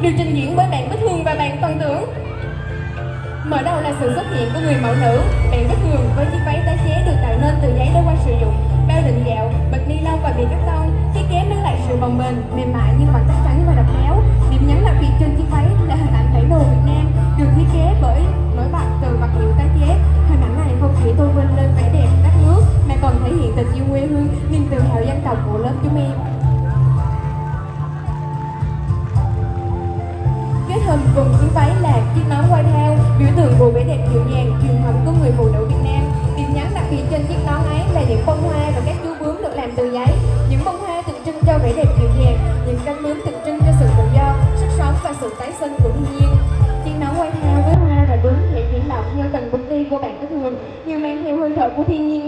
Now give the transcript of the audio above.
được trình diễn bởi bạn Bích Hương và bạn Toàn Tưởng. Mở đầu là sự xuất hiện của người mẫu nữ bạn Bích Hương với chiếc váy tái chế được tạo nên từ giấy đã qua sử dụng, bao đựng gạo, bịch ni lông và bìa cắt tông. Thiết kế mang lại sự bồng bềnh, mềm mại nhưng vẫn chắc chắn và độc đáo. Điểm nhấn đặc biệt trên chiếc váy là hình ảnh bản đồ Việt Nam được thiết kế bởi nổi bật từ vật liệu tái chế. Hình ảnh này không chỉ tôn vinh lên vẻ đẹp đất nước mà còn thể hiện tình yêu quê hương, niềm tự hào dân tộc của lớp chúng em. Kết hợp cùng chiếc váy là chiếc nón white house, biểu tượng của vẻ đẹp dịu dàng truyền thống của người phụ nữ Việt Nam. Điểm nhấn đặc biệt trên chiếc nón ấy là những bông hoa và các chú bướm được làm từ giấy. Những bông hoa tượng trưng cho vẻ đẹp dịu dàng, những cánh bướm tượng trưng cho sự tự do, sức sống và sự tái sinh của thiên nhiên. Chiếc nón white house với hoa và bướm thể hiện động theo từng bước đi của bạn Bích Hương, như mang theo hơi thở của thiên nhiên